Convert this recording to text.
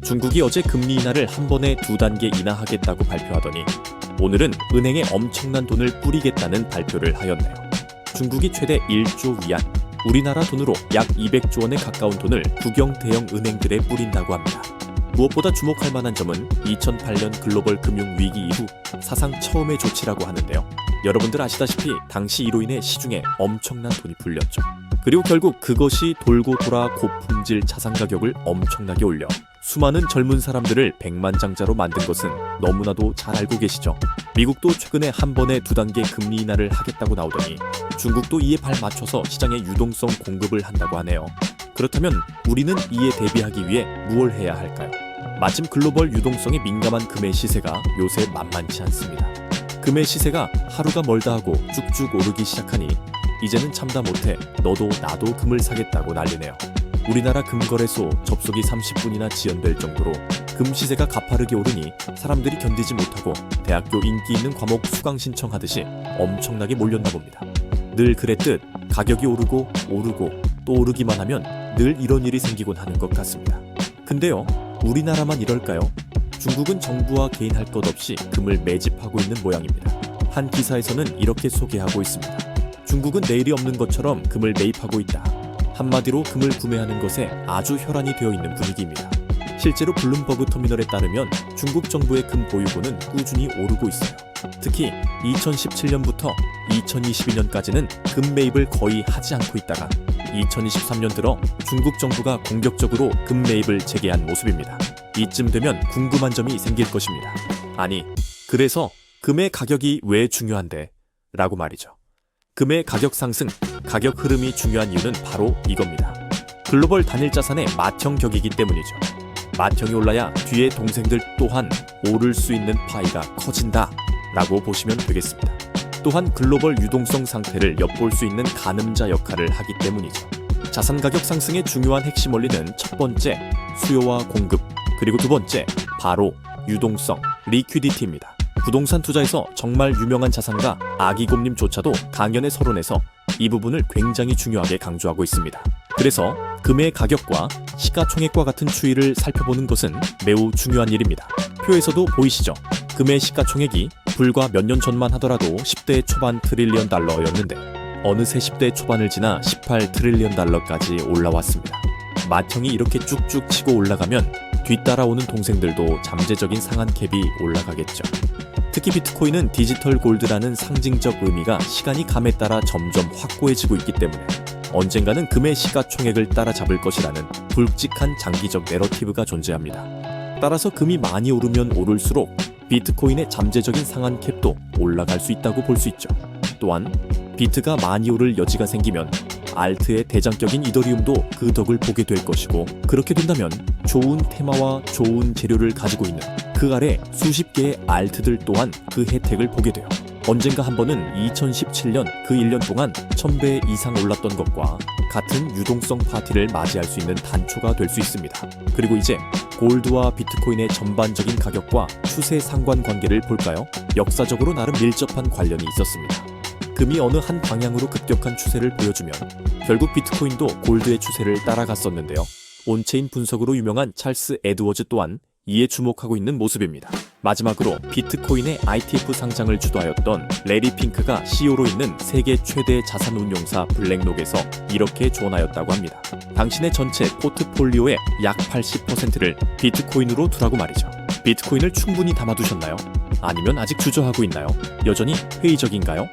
중국이 어제 금리 인하를 한 번에 2단계 인하하겠다고 발표하더니 오늘은 은행에 엄청난 돈을 뿌리겠다는 발표를 하였네요. 중국이 최대 1조 위안, 우리나라 돈으로 약 200조 원에 가까운 돈을 국영 대형 은행들에 뿌린다고 합니다. 무엇보다 주목할 만한 점은 2008년 글로벌 금융 위기 이후 사상 처음의 조치라고 하는데요. 여러분들 아시다시피 당시 이로 인해 시중에 엄청난 돈이 불렸죠. 그리고 결국 그것이 돌고 돌아 고품질 자산 가격을 엄청나게 올려 수많은 젊은 사람들을 백만장자로 만든 것은 너무나도 잘 알고 계시죠. 미국도 최근에 한 번에 2단계 금리 인하를 하겠다고 나오더니 중국도 이에 발맞춰서 시장에 유동성 공급을 한다고 하네요. 그렇다면 우리는 이에 대비하기 위해 무엇을 해야 할까요? 마침 글로벌 유동성에 민감한 금의 시세가 요새 만만치 않습니다. 금의 시세가 하루가 멀다 하고 쭉쭉 오르기 시작하니 이제는 참다 못해 너도 나도 금을 사겠다고 난리네요. 우리나라 금거래소 접속이 30분이나 지연될 정도로 금 시세가 가파르게 오르니 사람들이 견디지 못하고 대학교 인기 있는 과목 수강 신청하듯이 엄청나게 몰렸나 봅니다. 늘 그랬듯 가격이 오르고 또 오르기만 하면 늘 이런 일이 생기곤 하는 것 같습니다. 근데요, 우리나라만 이럴까요? 중국은 정부와 개인 할 것 없이 금을 매집하고 있는 모양입니다. 한 기사에서는 이렇게 소개하고 있습니다. 중국은 내일이 없는 것처럼 금을 매입하고 있다. 한마디로 금을 구매하는 것에 아주 혈안이 되어 있는 분위기입니다. 실제로 블룸버그 터미널에 따르면 중국 정부의 금 보유고는 꾸준히 오르고 있어요. 특히 2017년부터 2022년까지는 금 매입을 거의 하지 않고 있다가 2023년 들어 중국 정부가 공격적으로 금 매입을 재개한 모습입니다. 이쯤 되면 궁금한 점이 생길 것입니다. 아니, 그래서 금의 가격이 왜 중요한데? 라고 말이죠. 금의 가격 상승, 가격 흐름이 중요한 이유는 바로 이겁니다. 글로벌 단일 자산의 맏형 격이기 때문이죠. 맏형이 올라야 뒤에 동생들 또한 오를 수 있는 파이가 커진다 라고 보시면 되겠습니다. 또한 글로벌 유동성 상태를 엿볼 수 있는 가늠자 역할을 하기 때문이죠. 자산 가격 상승의 중요한 핵심 원리는 첫 번째, 수요와 공급, 그리고 두 번째, 바로 유동성, 리퀴디티입니다. 부동산 투자에서 정말 유명한 자산가 아기곰님조차도 강연의 서론에서 이 부분을 굉장히 중요하게 강조하고 있습니다. 그래서 금의 가격과 시가총액과 같은 추이를 살펴보는 것은 매우 중요한 일입니다. 표에서도 보이시죠? 금의 시가총액이 불과 몇 년 전만 하더라도 10대 초반 트릴리언 달러였는데 어느새 10대 초반을 지나 18 트릴리언 달러까지 올라왔습니다. 맏형이 이렇게 쭉쭉 치고 올라가면 뒤따라오는 동생들도 잠재적인 상한 캡이 올라가겠죠. 특히 비트코인은 디지털 골드라는 상징적 의미가 시간이 감에 따라 점점 확고해지고 있기 때문에 언젠가는 금의 시가총액을 따라잡을 것이라는 굵직한 장기적 내러티브가 존재합니다. 따라서 금이 많이 오르면 오를수록 비트코인의 잠재적인 상한 캡도 올라갈 수 있다고 볼 수 있죠. 또한 비트가 많이 오를 여지가 생기면 알트의 대장격인 이더리움도 그 덕을 보게 될 것이고, 그렇게 된다면 좋은 테마와 좋은 재료를 가지고 있는 그 아래 수십 개의 알트들 또한 그 혜택을 보게 돼요. 언젠가 한 번은 2017년 그 1년 동안 1000배 이상 올랐던 것과 같은 유동성 파티를 맞이할 수 있는 단초가 될 수 있습니다. 그리고 이제 골드와 비트코인의 전반적인 가격과 추세 상관관계를 볼까요? 역사적으로 나름 밀접한 관련이 있었습니다. 금이 어느 한 방향으로 급격한 추세를 보여주면 결국 비트코인도 골드의 추세를 따라갔었는데요. 온체인 분석으로 유명한 찰스 에드워즈 또한 이에 주목하고 있는 모습입니다. 마지막으로 비트코인의 ITF 상장을 주도하였던 레리 핑크가 CEO로 있는 세계 최대 자산운용사 블랙록에서 이렇게 조언하였다고 합니다. 당신의 전체 포트폴리오의 약 80%를 비트코인으로 두라고 말이죠. 비트코인을 충분히 담아두셨나요? 아니면 아직 주저하고 있나요? 여전히 회의적인가요?